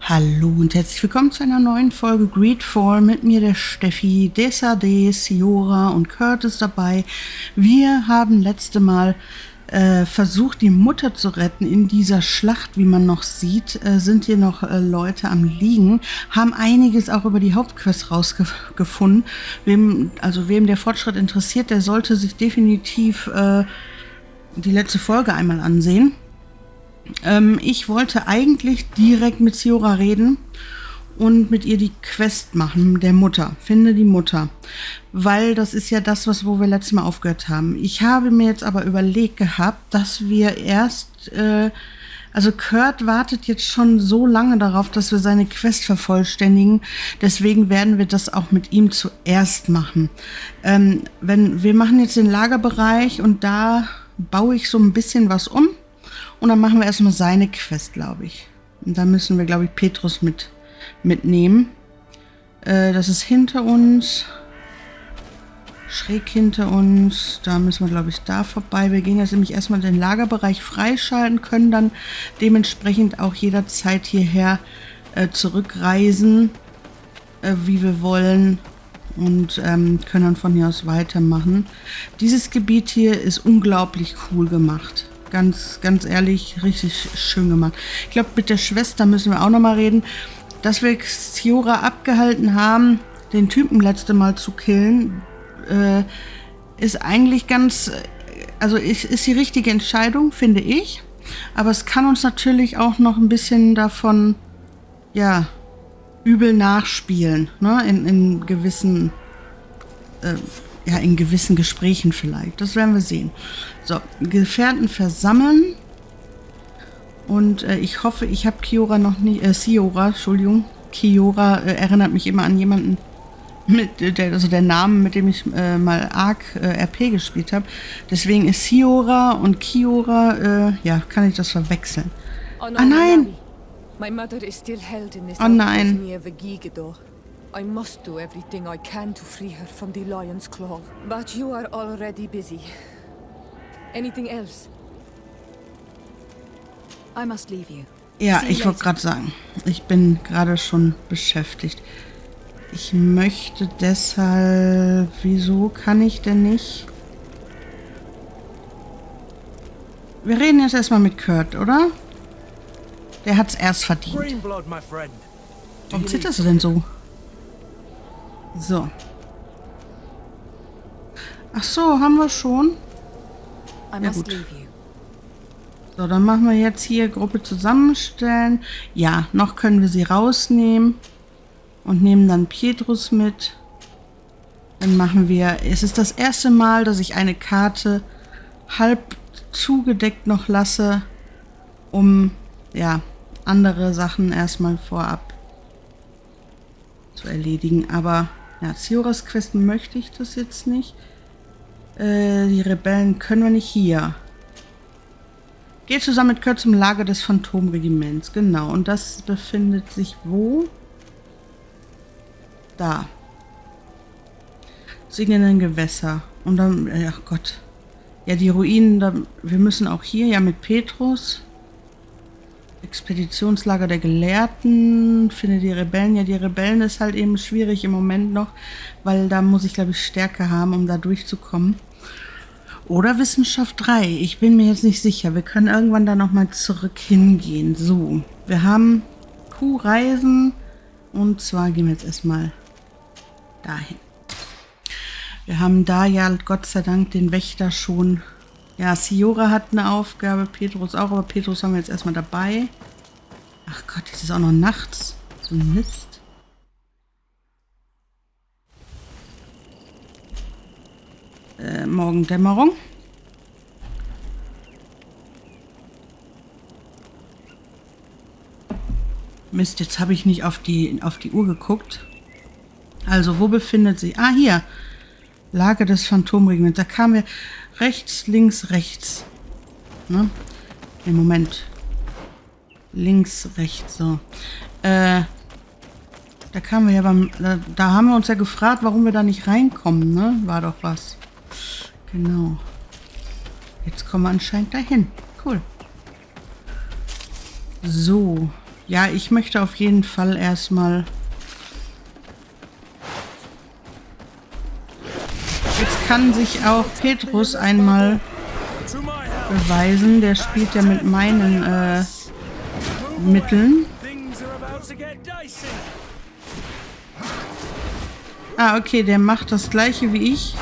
Hallo und herzlich willkommen zu einer neuen Folge Greedfall mit mir, der Steffi, De Sardet, Siora und Kurt ist dabei. Wir haben letzte Mal versucht, die Mutter zu retten in dieser Schlacht, wie man noch sieht. Sind hier noch Leute am Liegen, haben einiges auch über die Hauptquest rausgefunden. Wem der Fortschritt interessiert, der sollte sich definitiv die letzte Folge einmal ansehen. Ich wollte eigentlich direkt mit Siora reden und mit ihr die Quest machen, der Mutter. Finde die Mutter. Weil das ist ja das, wo wir letztes Mal aufgehört haben. Ich habe mir jetzt aber überlegt gehabt, dass wir erst, Kurt wartet jetzt schon so lange darauf, dass wir seine Quest vervollständigen. Deswegen werden wir das auch mit ihm zuerst machen. Wir machen jetzt den Lagerbereich und da baue ich so ein bisschen was um. Und dann machen wir erstmal seine Quest, glaube ich. Und da müssen wir, glaube ich, Petrus mitnehmen. Das ist hinter uns. Schräg hinter uns. Da müssen wir, glaube ich, da vorbei. Wir gehen jetzt nämlich erstmal den Lagerbereich freischalten, können dann dementsprechend auch jederzeit hierher zurückreisen, wie wir wollen. Und können dann von hier aus weitermachen. Dieses Gebiet hier ist unglaublich cool gemacht. Ganz ehrlich, richtig schön gemacht. Ich glaube, mit der Schwester müssen wir auch noch mal reden. Dass wir Siora abgehalten haben, den Typen letzte Mal zu killen, ist eigentlich ist die richtige Entscheidung, finde ich. Aber es kann uns natürlich auch noch ein bisschen davon, ja, übel nachspielen, ne? In gewissen in gewissen Gesprächen vielleicht. Das werden wir sehen. So, Gefährten versammeln. Und ich hoffe, ich habe Siora erinnert mich immer an jemanden, der Name, mit dem ich mal arg RP gespielt habe. Deswegen ist Siora und Kiora, kann ich das verwechseln. Oh no, nein! My mother is still held in this nein! I must do everything I can to free her from the lion's claw. But you are already busy. Anything else? I must leave you. Ja, ich wollte gerade sagen, ich bin gerade schon beschäftigt. Ich möchte deshalb... Wieso kann ich denn nicht? Wir reden jetzt erstmal mit Kurt, oder? Der hat's erst verdient. Warum zitterst du denn so? So. Ach so, haben wir schon? Ja, gut. So, dann machen wir jetzt hier Gruppe zusammenstellen. Ja, noch können wir sie rausnehmen. Und nehmen dann Petrus mit. Dann machen wir... Es ist das erste Mal, dass ich eine Karte halb zugedeckt noch lasse, um, andere Sachen erstmal vorab zu erledigen. Aber... Ja, Sioras Quest möchte ich das jetzt nicht. Die Rebellen können wir nicht hier. Geht zusammen mit Kurt zum Lager des Phantomregiments. Genau. Und das befindet sich wo? Da. Siegenden Gewässer. Und dann, ach Gott. Ja, die Ruinen, wir müssen auch hier, mit Petrus. Expeditionslager der Gelehrten, finde die Rebellen. Ja, die Rebellen ist halt eben schwierig im Moment noch, weil da muss ich, glaube ich, Stärke haben, um da durchzukommen. Oder Wissenschaft 3, ich bin mir jetzt nicht sicher. Wir können irgendwann da nochmal zurück hingehen. So, wir haben Q-Reisen und zwar gehen wir jetzt erstmal dahin. Wir haben da ja Gott sei Dank den Wächter schon. Ja, Siora hat eine Aufgabe, Petrus auch, aber Petrus haben wir jetzt erstmal dabei. Ach Gott, es ist auch noch nachts. So ein Mist. Morgendämmerung. Mist, jetzt habe ich nicht auf die Uhr geguckt. Also, wo befindet sich... Ah, hier. Lager des Phantomregiments. Da kamen wir... Rechts, links, rechts. Ne? Im Moment. Links, rechts, so. Da kamen wir ja da haben wir uns ja gefragt, warum wir da nicht reinkommen, ne? War doch was. Genau. Jetzt kommen wir anscheinend dahin. Cool. So. Ja, ich möchte auf jeden Fall erstmal... Jetzt kann sich auch Petrus einmal beweisen. Der spielt ja mit meinen Mitteln. Ah, okay, der macht das gleiche wie ich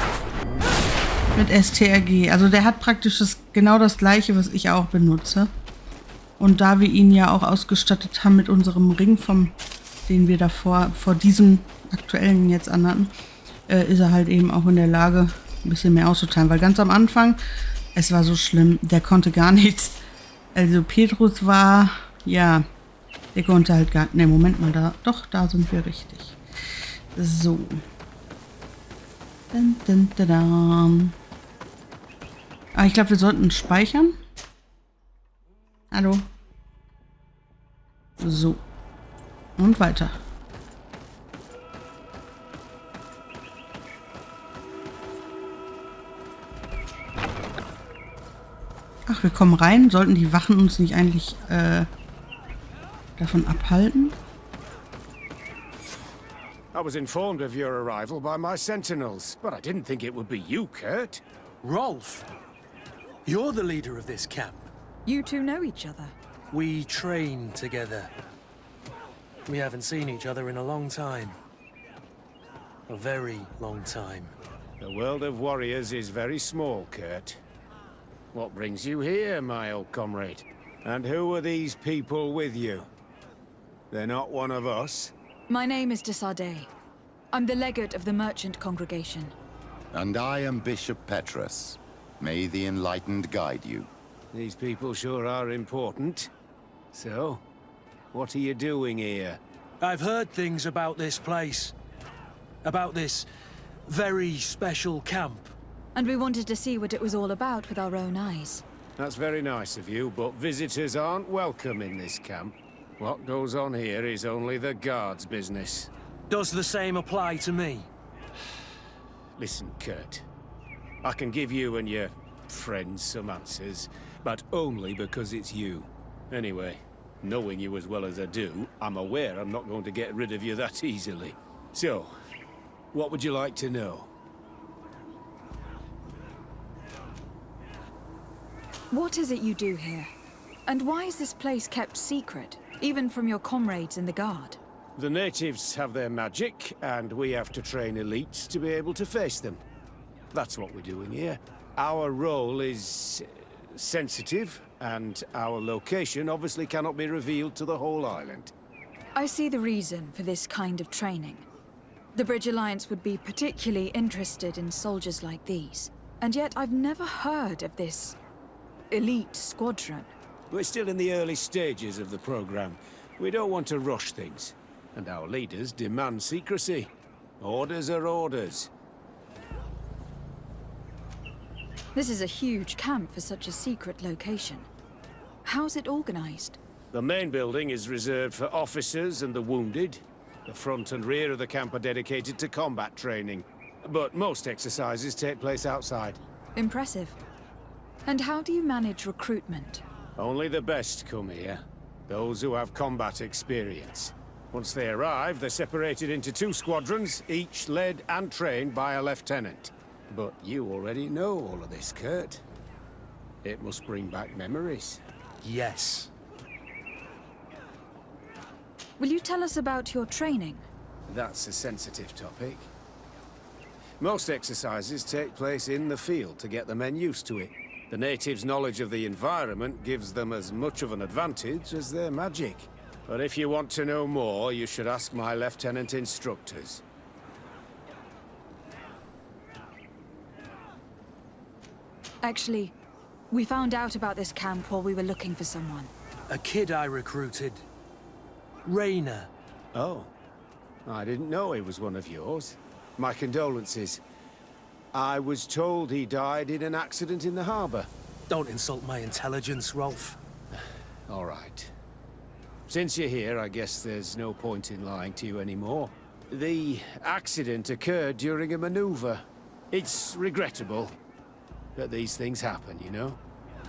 mit STRG. Also der hat praktisch genau das gleiche, was ich auch benutze. Und da wir ihn ja auch ausgestattet haben mit unserem Ring, den wir davor vor diesem aktuellen jetzt anhatten, ist er halt eben auch in der Lage, ein bisschen mehr auszuteilen. Weil ganz am Anfang, es war so schlimm, der konnte gar nichts. Also Petrus war, ja, der konnte halt gar... Ne, Moment mal, da sind wir richtig. So. Dun, dun, dun, dun. Ah, ich glaube, wir sollten speichern. Hallo. So. Und weiter. Ach, wir kommen rein. Sollten die Wachen uns nicht eigentlich davon abhalten? I was informed of your arrival by my sentinels, but I didn't think it would be you, Kurt. Rolf, you're the leader of this camp. You two know each other? We train together. We haven't seen each other in a long time. A very long time. The world of warriors is very small, Kurt. What brings you here, my old comrade? And who are these people with you? They're not one of us? My name is De Sardet. I'm the legate of the merchant congregation. And I am Bishop Petrus. May the enlightened guide you. These people sure are important. So, what are you doing here? I've heard things about this place. About this very special camp. And we wanted to see what it was all about with our own eyes. That's very nice of you, but visitors aren't welcome in this camp. What goes on here is only the guards' business. Does the same apply to me? Listen, Kurt. I can give you and your friends some answers, but only because it's you. Anyway, knowing you as well as I do, I'm aware I'm not going to get rid of you that easily. So, what would you like to know? What is it you do here? And why is this place kept secret, even from your comrades in the guard? The natives have their magic, and we have to train elites to be able to face them. That's what we're doing here. Our role is sensitive, and our location obviously cannot be revealed to the whole island. I see the reason for this kind of training. The Bridge Alliance would be particularly interested in soldiers like these. And yet I've never heard of this elite squadron. We're still in the early stages of the program. We don't want to rush things. And our leaders demand secrecy. Orders are orders. This is a huge camp for such a secret location. How's it organized? The main building is reserved for officers and the wounded. The front and rear of the camp are dedicated to combat training. But most exercises take place outside. Impressive. And how do you manage recruitment? Only the best come here. Those who have combat experience. Once they arrive, they're separated into 2 squadrons, each led and trained by a lieutenant. But you already know all of this, Kurt. It must bring back memories. Yes. Will you tell us about your training? That's a sensitive topic. Most exercises take place in the field to get the men used to it. The natives' knowledge of the environment gives them as much of an advantage as their magic. But if you want to know more, you should ask my lieutenant instructors. Actually, we found out about this camp while we were looking for someone. A kid I recruited. Rainer. Oh. I didn't know he was one of yours. My condolences. I was told he died in an accident in the harbor. Don't insult my intelligence, Rolf. All right. Since you're here, I guess there's no point in lying to you anymore. The accident occurred during a maneuver. It's regrettable that these things happen, you know?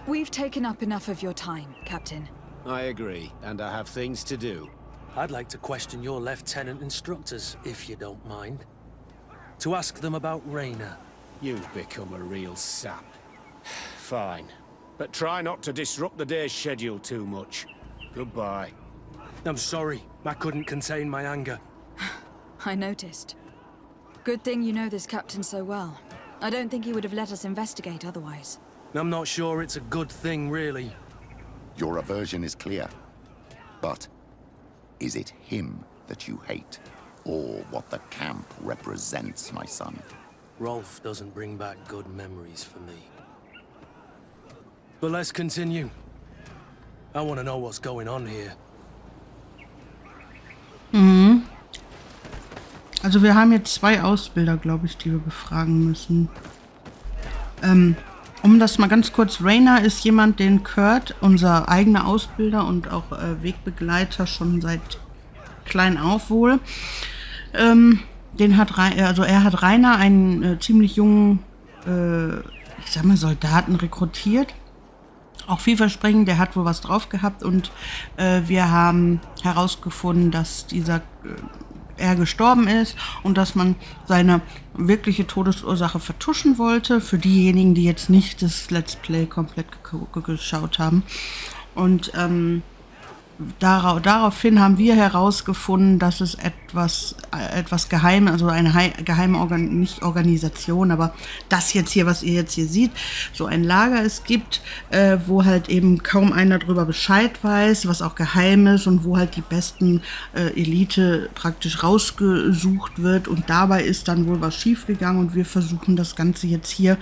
We've taken up enough of your time, Captain. I agree, and I have things to do. I'd like to question your lieutenant instructors, if you don't mind. To ask them about Raina. You've become a real sap. Fine. But try not to disrupt the day's schedule too much. Goodbye. I'm sorry. I couldn't contain my anger. I noticed. Good thing you know this captain so well. I don't think he would have let us investigate otherwise. I'm not sure it's a good thing, really. Your aversion is clear. But is it him that you hate? Or what the camp represents, my son? Rolf doesn't bring back good memories for me. But let's continue. I want to know what's going on here. Mhm. Also wir haben jetzt 2 Ausbilder, glaube ich, die wir befragen müssen. Um das mal ganz kurz, Raina ist jemand, den Kurt, unser eigener Ausbilder und auch Wegbegleiter schon seit klein auf wohl, er hat Raina, einen ziemlich jungen, ich sag mal, Soldaten rekrutiert. Auch vielversprechend, der hat wohl was drauf gehabt und wir haben herausgefunden, dass er gestorben ist und dass man seine wirkliche Todesursache vertuschen wollte, für diejenigen, die jetzt nicht das Let's Play komplett geschaut haben. Und daraufhin haben wir herausgefunden, dass es etwas Geheimes, also eine geheime nicht Organisation, aber das jetzt hier, was ihr jetzt hier seht, so ein Lager es gibt, wo halt eben kaum einer drüber Bescheid weiß, was auch geheim ist und wo halt die besten Elite praktisch rausgesucht wird und dabei ist dann wohl was schiefgegangen und wir versuchen das Ganze jetzt hier.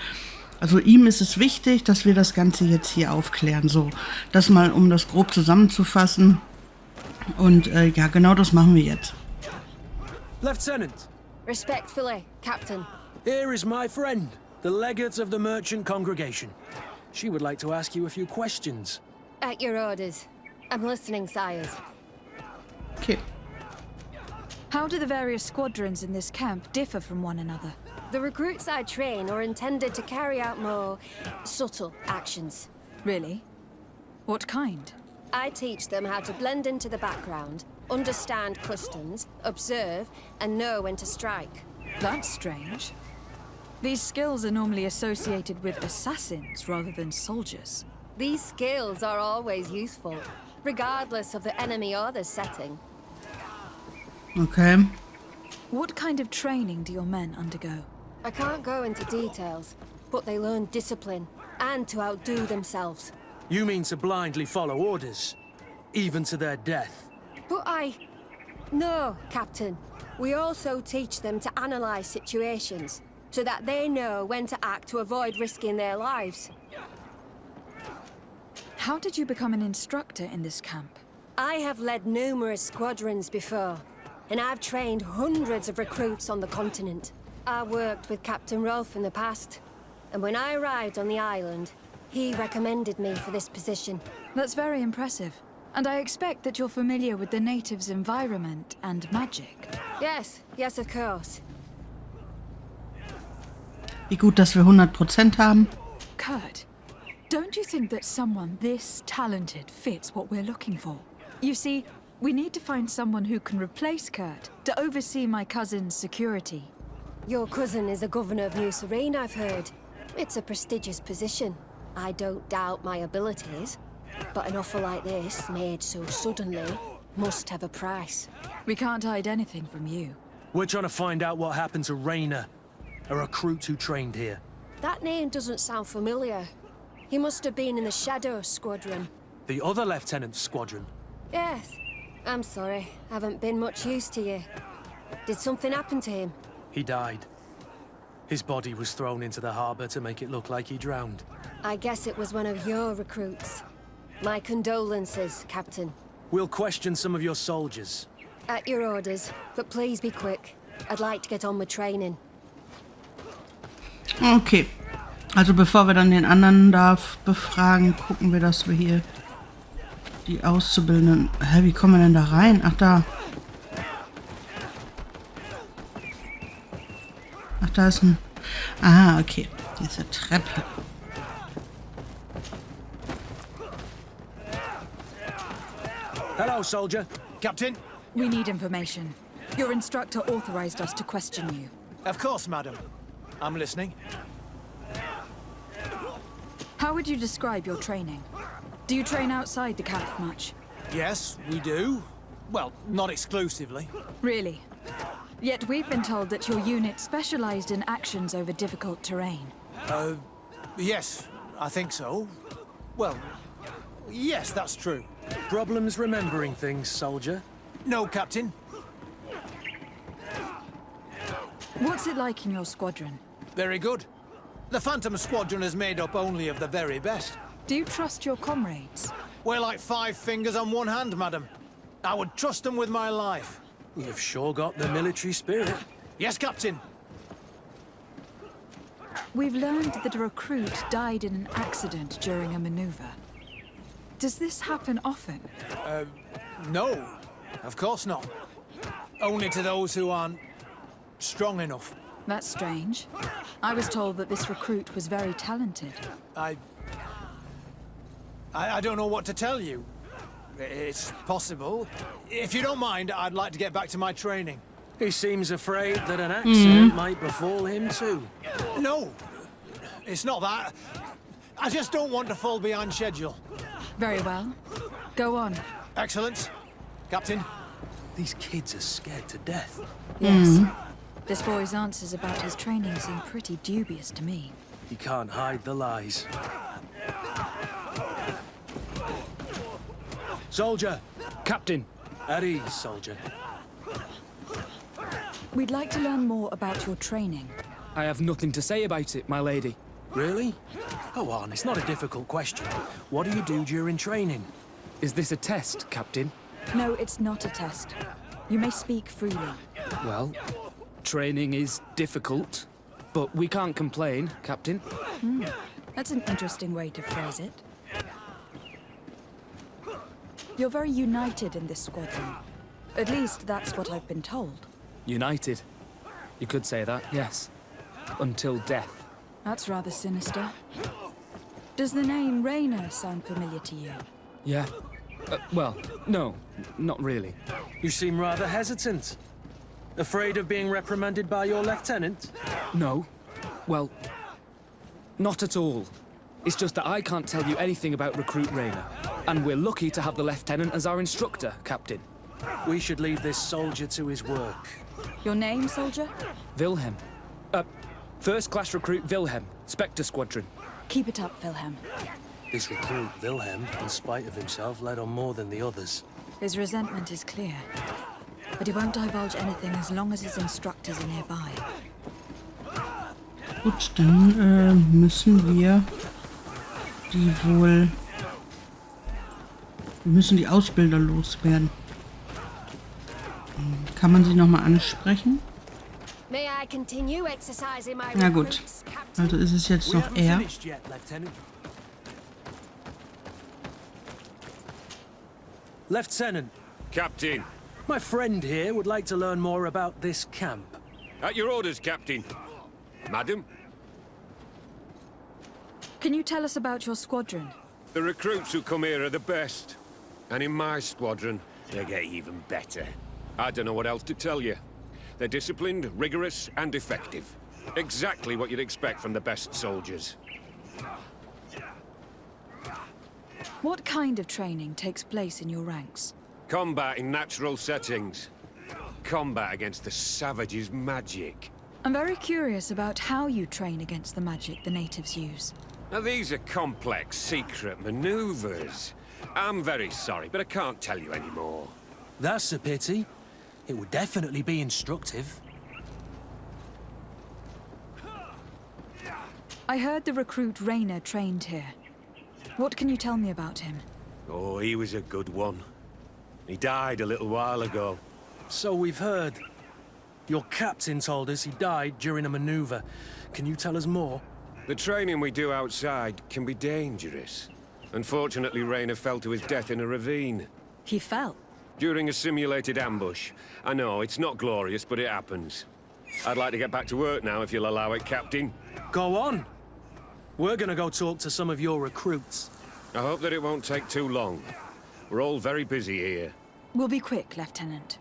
Also ihm ist es wichtig, dass wir das Ganze jetzt hier aufklären. So, das mal, um das grob zusammenzufassen. Und ja, genau das machen wir jetzt. Lieutenant! Respectfully, Captain. Here is my friend, the legate of the merchant congregation. She would like to ask you a few questions. At your orders. I'm listening, sires. Okay. How do the various squadrons in this camp differ from one another? The recruits I train are intended to carry out more subtle actions. Really? What kind? I teach them how to blend into the background, understand customs, observe, and know when to strike. That's strange. These skills are normally associated with assassins rather than soldiers. These skills are always useful, regardless of the enemy or the setting. Okay. What kind of training do your men undergo? I can't go into details, but they learn discipline and to outdo themselves. You mean to blindly follow orders, even to their death? But No, Captain. We also teach them to analyze situations, so that they know when to act to avoid risking their lives. How did you become an instructor in this camp? I have led numerous squadrons before, and I've trained hundreds of recruits on the continent. I worked with Captain Rolf in the past, and when I arrived on the island, he recommended me for this position. That's very impressive. And I expect that you're familiar with the natives' environment and magic. Yes, of course. Wie gut, dass wir 100% haben. Kurt, don't you think that someone this talented fits what we're looking for? You see, we need to find someone who can replace Kurt to oversee my cousin's security. Your cousin is the governor of New Serene, I've heard. It's a prestigious position. I don't doubt my abilities, but an offer like this, made so suddenly, must have a price. We can't hide anything from you. We're trying to find out what happened to Raina, a recruit who trained here. That name doesn't sound familiar. He must have been in the Shadow Squadron. The other lieutenant's squadron? Yes. I'm sorry, haven't been much use to you. Did something happen to him? He died. His body was thrown into the harbor to make it look like he drowned. I guess it was one of your recruits. My condolences, Captain. We'll question some of your soldiers. At your orders, but please be quick. I'd like to get on with training. Okay. Also bevor wir dann den anderen da befragen, gucken wir, dass wir hier die Auszubildenden... Hä, wie kommen wir denn da rein? Ach, da. Ach, da ist ein... Ah, okay. Hier ist eine Treppe. go, soldier. Captain? We need information. Your instructor authorized us to question you. Of course, madam. I'm listening. How would you describe your training? Do you train outside the camp much? Yes, we do. Well, not exclusively. Really? Yet we've been told that your unit specialized in actions over difficult terrain. Yes, I think so. Well, yes, that's true. Problems remembering things, soldier? No, Captain. What's it like in your squadron? Very good. The Phantom Squadron is made up only of the very best. Do you trust your comrades? We're like 5 fingers on one hand, madam. I would trust them with my life. You've sure got the military spirit. Yes, Captain. We've learned that a recruit died in an accident during a maneuver. Does this happen often? No, of course not. Only to those who aren't strong enough. That's strange. I was told that this recruit was very talented. I don't know what to tell you. It's possible. If you don't mind, I'd like to get back to my training. He seems afraid that an accident might befall him too. No, it's not that. I just don't want to fall behind schedule. Very well. Go on. Excellent. Captain. These kids are scared to death. Yes. This boy's answers about his training seem pretty dubious to me. You can't hide the lies. Soldier! Captain! At ease, soldier. We'd like to learn more about your training. I have nothing to say about it, my lady. Really? Go on, it's not a difficult question. What do you do during training? Is this a test, Captain? No, it's not a test. You may speak freely. Well, training is difficult, but we can't complain, Captain. That's an interesting way to phrase it. You're very united in this squadron. At least that's what I've been told. United. You could say that, yes. Until death. That's rather sinister. Does the name Raynor sound familiar to you? Yeah. Well, no, not really. You seem rather hesitant. Afraid of being reprimanded by your lieutenant? No. Well, not at all. It's just that I can't tell you anything about Recruit Raynor. And we're lucky to have the Lieutenant as our instructor, Captain. We should leave this soldier to his work. Your name, soldier? Wilhelm. First Class Recruit Wilhelm, Spectre Squadron. Keep it up, Wilhelm. This recruit, Wilhelm, in spite of himself, led on more than the others. His resentment is clear. But he won't divulge anything as long as his instructors are nearby. Gut, dann müssen wir die wohl... Wir müssen die Ausbilder loswerden. Kann man sie nochmal ansprechen? Na gut, also ist es jetzt noch er. Lieutenant. Captain. My friend here would like to learn more about this camp. At your orders, Captain. Madam? Can you tell us about your squadron? The recruits who come here are the best. And in my squadron, they get even better. I don't know what else to tell you. They're disciplined, rigorous, and effective. Exactly what you'd expect from the best soldiers. What kind of training takes place in your ranks? Combat in natural settings. Combat against the savages' magic. I'm very curious about how you train against the magic the natives use. Now, these are complex, secret maneuvers. I'm very sorry, but I can't tell you anymore. That's a pity. It would definitely be instructive. I heard the recruit Raynor trained here. What can you tell me about him? Oh, he was a good one. He died a little while ago. So we've heard. Your captain told us he died during a maneuver. Can you tell us more? The training we do outside can be dangerous. Unfortunately, Raynor fell to his death in a ravine. He fell? During a simulated ambush. I know, it's not glorious, but it happens. I'd like to get back to work now, if you'll allow it, Captain. Go on. We're gonna go talk to some of your recruits. I hope that it won't take too long. We're all very busy here. We'll be quick, Lieutenant.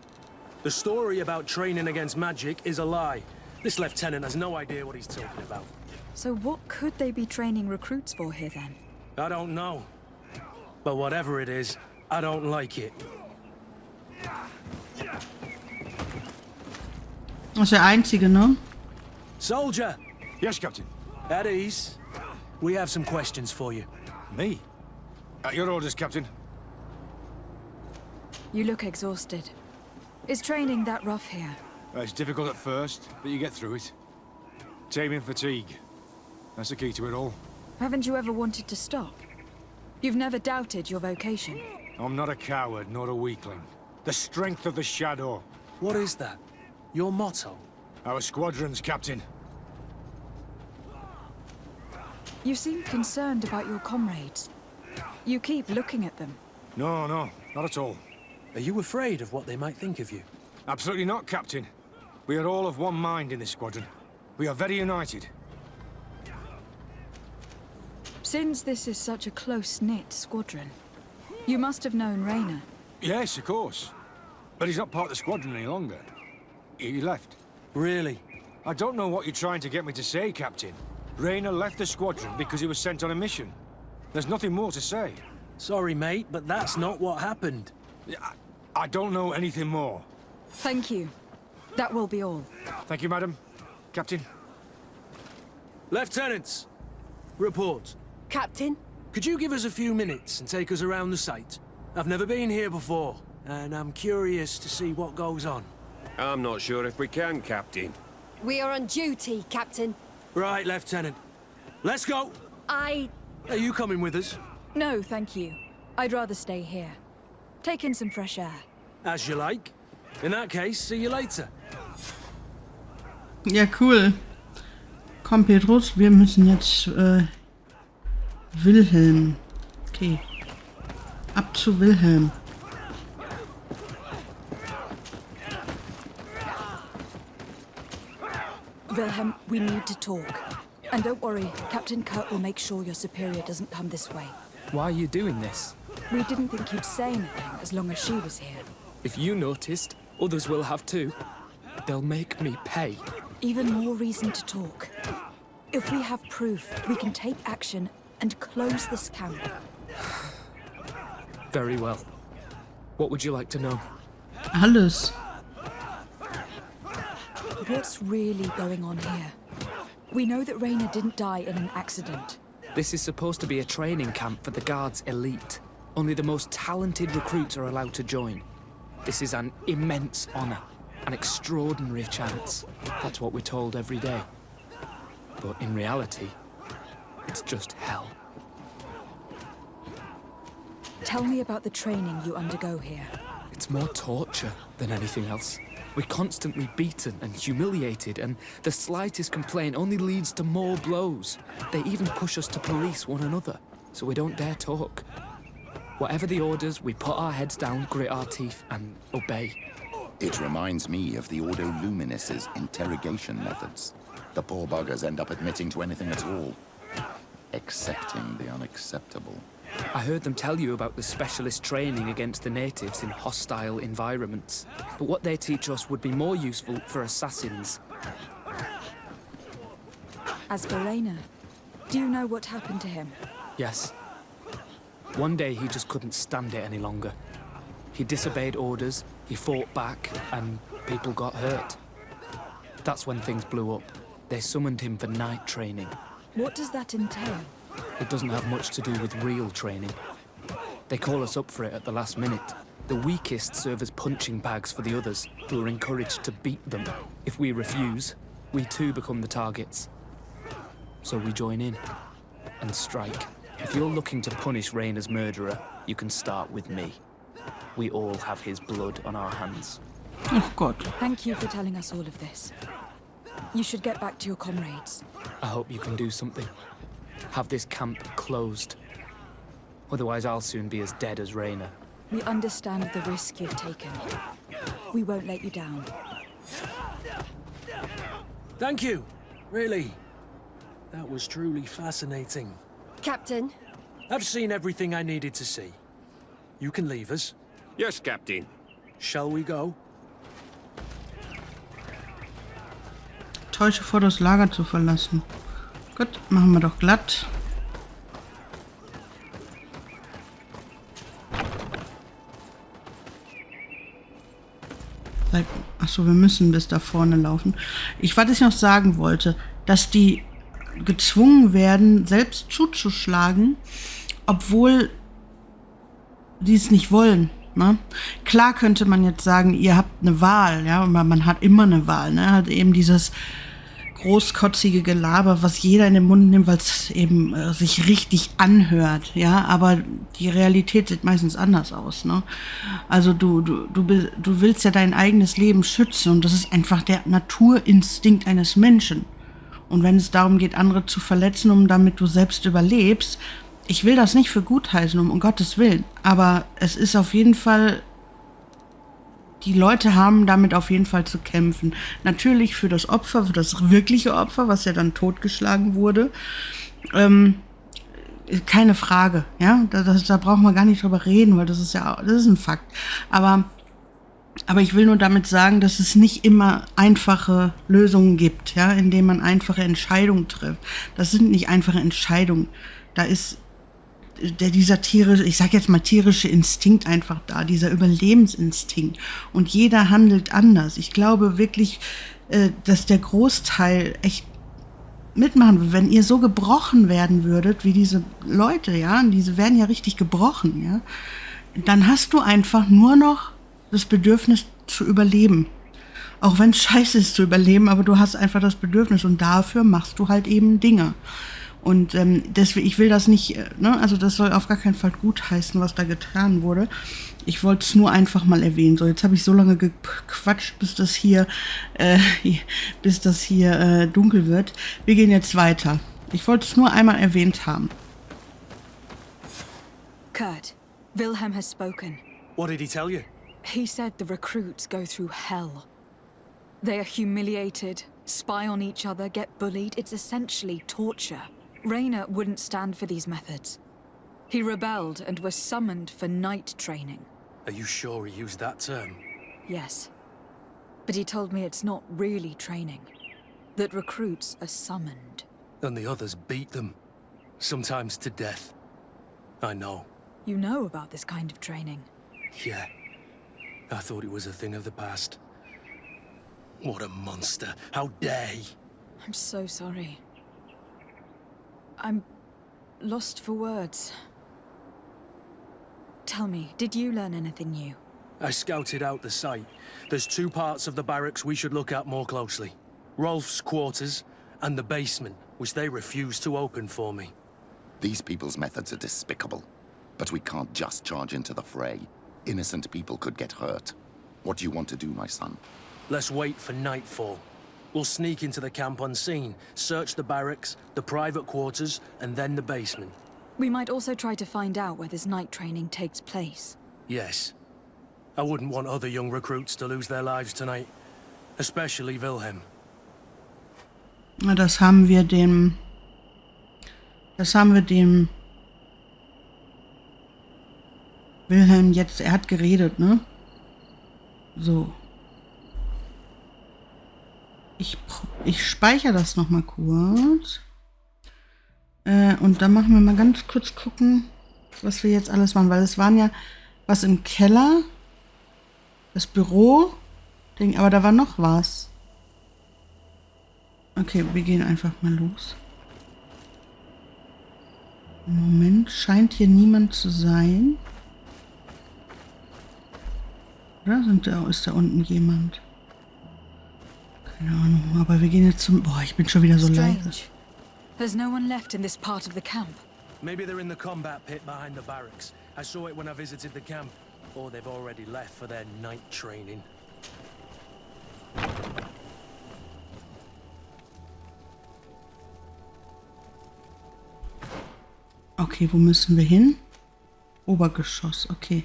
The story about training against magic is a lie. This lieutenant has no idea what he's talking about. So what could they be training recruits for here, then? I don't know. But whatever it is, I don't like it. Das ist der einzige, ne? Soldier! Yes, Captain. At ease. We have some questions for you. Me? At your orders, Captain. You look exhausted. Is training that rough here? It's difficult at first, but you get through it. Taming fatigue. That's the key to it all. Haven't you ever wanted to stop? You've never doubted your vocation. I'm not a coward, nor a weakling. The strength of the shadow. What is that? Your motto? Our squadrons, Captain. You seem concerned about your comrades. You keep looking at them. No, not at all. Are you afraid of what they might think of you? Absolutely not, Captain. We are all of one mind in this squadron. We are very united. Since this is such a close-knit squadron, you must have known Raynor. Yes, of course. But he's not part of the squadron any longer. He left. Really? I don't know what you're trying to get me to say, Captain. Raynor left the squadron because he was sent on a mission. There's nothing more to say. Sorry, mate, but that's not what happened. I don't know anything more. Thank you. That will be all. Thank you, madam. Captain. Lieutenants, report. Captain? Could you give us a few minutes and take us around the site? I've never been here before, and I'm curious to see what goes on. I'm not sure if we can, Captain. We are on duty, Captain. Right, Lieutenant. Let's go! Are you coming with us? No, thank you. I'd rather stay here. Take in some fresh air. As you like. In that case, see you later. Ja, cool. Komm, Petrus, wir müssen jetzt Wilhelm. Okay. Ab zu Wilhelm. Wilhelm, we need to talk. And don't worry, Captain Kurt will make sure your superior doesn't come this way. Why are you doing this? We didn't think he'd say anything as long as she was here. If you noticed, others will have too. They'll make me pay. Even more reason to talk. If we have proof, we can take action and close this camp. Very well. What would you like to know? Alles. What's really going on here? We know that Raynor didn't die in an accident. This is supposed to be a training camp for the Guard's elite. Only the most talented recruits are allowed to join. This is an immense honor, an extraordinary chance. That's what we're told every day. But in reality, it's just hell. Tell me about the training you undergo here. It's more torture than anything else. We're constantly beaten and humiliated, and the slightest complaint only leads to more blows. They even push us to police one another, so we don't dare talk. Whatever the orders, we put our heads down, grit our teeth, and obey. It reminds me of the Ordo Luminis' interrogation methods. The poor buggers end up admitting to anything at all, accepting the unacceptable. I heard them tell you about the specialist training against the natives in hostile environments. But what they teach us would be more useful for assassins. As for Raynor, do you know what happened to him? Yes. One day he just couldn't stand it any longer. He disobeyed orders, he fought back, and people got hurt. That's when things blew up. They summoned him for night training. What does that entail? It doesn't have much to do with real training. They call us up for it at the last minute. The weakest serve as punching bags for the others, who are encouraged to beat them. If we refuse, we too become the targets. So we join in and strike. If you're looking to punish Raynor's murderer, you can start with me. We all have his blood on our hands. Oh God. Thank you for telling us all of this. You should get back to your comrades. I hope you can do something. Have this camp closed. Otherwise, I'll soon be as dead as Raynor. We understand the risk you've taken. We won't let you down. Thank you. Really. That was truly fascinating. Captain? I've seen everything I needed to see. You can leave us. Yes, Captain. Shall we go? Täusche vor, das Lager zu verlassen. Gut, machen wir doch glatt. Achso, wir müssen bis da vorne laufen. Was ich noch sagen wollte, dass die gezwungen werden, selbst zuzuschlagen, obwohl die es nicht wollen. Ne? Klar könnte man jetzt sagen, ihr habt eine Wahl, ja, und man hat immer eine Wahl, ne? Hat eben dieses großkotzige Gelaber, was jeder in den Mund nimmt, weil es eben sich richtig anhört, ja, aber die Realität sieht meistens anders aus, ne? Also du willst ja dein eigenes Leben schützen und das ist einfach der Naturinstinkt eines Menschen. Und wenn es darum geht, andere zu verletzen, damit du selbst überlebst, ich will das nicht für gut heißen, um Gottes Willen, aber es ist auf jeden Fall, die Leute haben damit auf jeden Fall zu kämpfen. Natürlich für das Opfer, für das wirkliche Opfer, was ja dann totgeschlagen wurde. Keine Frage, ja, da brauchen wir gar nicht drüber reden, weil das ist ein Fakt. Aber ich will nur damit sagen, dass es nicht immer einfache Lösungen gibt, ja, indem man einfache Entscheidungen trifft. Das sind nicht einfache Entscheidungen. Da ist dieser tierische, ich sag jetzt mal tierische Instinkt einfach da, dieser Überlebensinstinkt. Und jeder handelt anders. Ich glaube wirklich, dass der Großteil echt mitmachen will. Wenn ihr so gebrochen werden würdet, wie diese Leute, ja, diese werden ja richtig gebrochen, ja, dann hast du einfach nur noch das Bedürfnis zu überleben. Auch wenn es scheiße ist zu überleben, aber du hast einfach das Bedürfnis und dafür machst du halt eben Dinge. Und deswegen, ich will das nicht, ne, also das soll auf gar keinen Fall gutheißen, was da getan wurde. Ich wollte es nur einfach mal erwähnen. So, jetzt habe ich so lange gequatscht, bis das hier dunkel wird. Wir gehen jetzt weiter. Ich wollte es nur einmal erwähnt haben. Kurt, Wilhelm has spoken. What did he tell you? He said the recruits go through hell. They are humiliated, spy on each other, get bullied. It's essentially torture. Rainer wouldn't stand for these methods. He rebelled and was summoned for night training. Are you sure he used that term? Yes. But he told me it's not really training. That recruits are summoned. And the others beat them. Sometimes to death. I know. You know about this kind of training? Yeah. I thought it was a thing of the past. What a monster. How dare he? I'm so sorry. I'm lost for words. Tell me, did you learn anything new? I scouted out the site. There's two parts of the barracks we should look at more closely. Rolf's quarters and the basement, which they refused to open for me. These people's methods are despicable. But we can't just charge into the fray. Innocent people could get hurt. What do you want to do, my son? Let's wait for nightfall. We'll sneak into the camp unseen, search the barracks, the private quarters, and then the basement. We might also try to find out where this night training takes place. Yes. I wouldn't want other young recruits to lose their lives tonight. Especially Wilhelm. Na, das haben wir dem Wilhelm jetzt, er hat geredet, ne? So. Ich speichere das nochmal kurz. Und dann machen wir mal ganz kurz gucken, was wir jetzt alles machen. Weil es waren ja was im Keller, das Büro, aber da war noch was. Okay, wir gehen einfach mal los. Im Moment scheint hier niemand zu sein. Oder ist da unten jemand? Keine Ahnung, aber wir gehen jetzt zum... Boah, ich bin schon wieder so leise. There's no one left in this part of the camp. Maybe they're in the combat pit behind the barracks. I saw it when I visited the camp. Or they've already left for their night training. Okay, wo müssen wir hin? Obergeschoss, okay.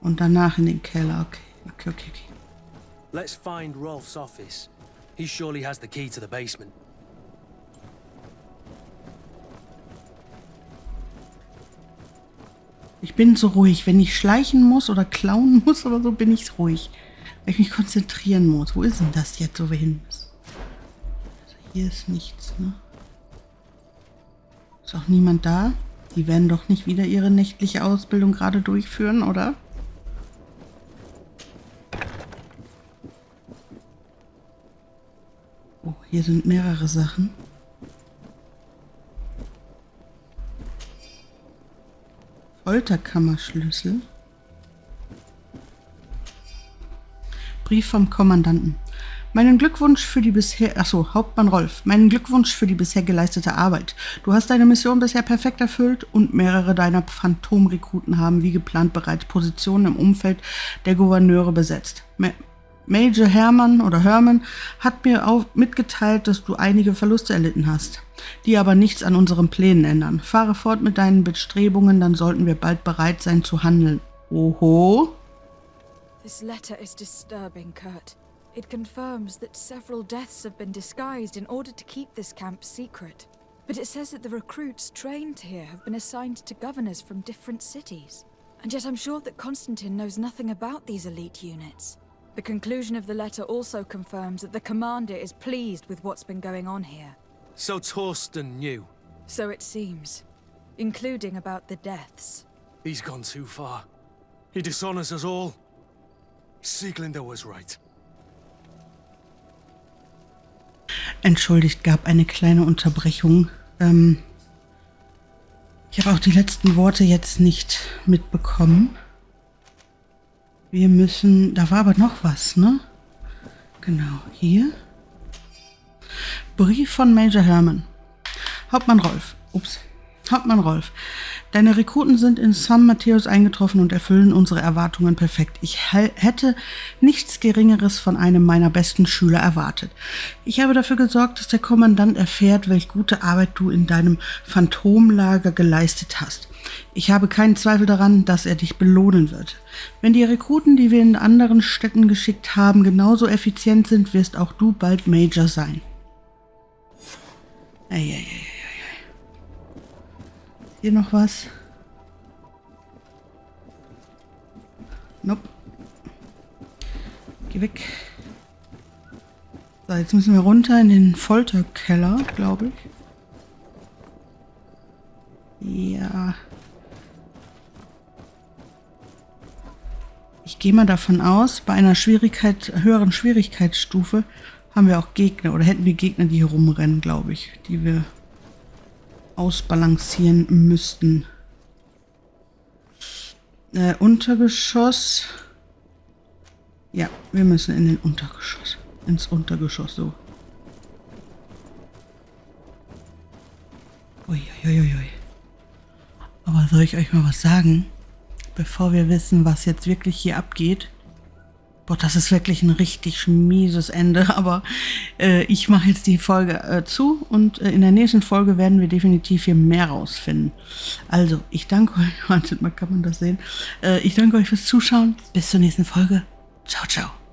Und danach in den Keller, okay. Let's find Rolf's office. He surely has the key to the basement. bin so ruhig. Wenn ich schleichen muss oder klauen muss oder so, bin ich ruhig. Weil ich mich konzentrieren muss. Wo ist denn das jetzt, wo wir hin müssen? Also hier ist nichts, ne? Ist auch niemand da? Die werden doch nicht wieder ihre nächtliche Ausbildung gerade durchführen, oder? Oh, hier sind mehrere Sachen. Folterkammerschlüssel. Brief vom Kommandanten. Meinen Glückwunsch für die bisher... Achso, Hauptmann Rolf. Meinen Glückwunsch für die bisher geleistete Arbeit. Du hast deine Mission bisher perfekt erfüllt und mehrere deiner Phantomrekruten haben wie geplant bereits Positionen im Umfeld der Gouverneure besetzt. Major Herman hat mir auch mitgeteilt, dass du einige Verluste erlitten hast, die aber nichts an unseren Plänen ändern. Fahre fort mit deinen Bestrebungen, dann sollten wir bald bereit sein zu handeln. Oho. This letter is disturbing, Kurt. It confirms that several deaths have been disguised in order to keep this camp secret. But it says that the recruits trained here have been assigned to governors from different cities. And yet I'm sure that Konstantin knows nothing about these elite units. The conclusion of the letter also confirms that the commander is pleased with what's been going on here. So Torsten knew? So it seems. Including about the deaths. He's gone too far. He dishonors us all. Sieglinder was right. Entschuldigt, gab eine kleine Unterbrechung. Ich habe auch die letzten Worte jetzt nicht mitbekommen. Wir müssen... Da war aber noch was, ne? Genau, hier. Brief von Major Herman. Hauptmann Rolf. Hauptmann Rolf. Deine Rekruten sind in San Matthäus eingetroffen und erfüllen unsere Erwartungen perfekt. Ich hätte nichts Geringeres von einem meiner besten Schüler erwartet. Ich habe dafür gesorgt, dass der Kommandant erfährt, welche gute Arbeit du in deinem Phantomlager geleistet hast. Ich habe keinen Zweifel daran, dass er dich belohnen wird. Wenn die Rekruten, die wir in anderen Städten geschickt haben, genauso effizient sind, wirst auch du bald Major sein. Hier noch was? Nope. Geh weg. So, jetzt müssen wir runter in den Folterkeller, glaube ich. Ja. Ich gehe mal davon aus, bei einer höheren Schwierigkeitsstufe haben wir auch Gegner, oder hätten wir Gegner, die hier rumrennen, glaube ich, die wir ausbalancieren müssten. Untergeschoss. Ja, wir müssen in den Untergeschoss. Ins Untergeschoss, so. Uiuiuiui. Aber soll ich euch mal was sagen? Bevor wir wissen, was jetzt wirklich hier abgeht. Boah, das ist wirklich ein richtig mieses Ende, aber ich mache jetzt die Folge zu und in der nächsten Folge werden wir definitiv hier mehr rausfinden. Also, ich danke euch, wartet mal, kann man das sehen? Ich danke euch fürs Zuschauen. Bis zur nächsten Folge. Ciao, ciao.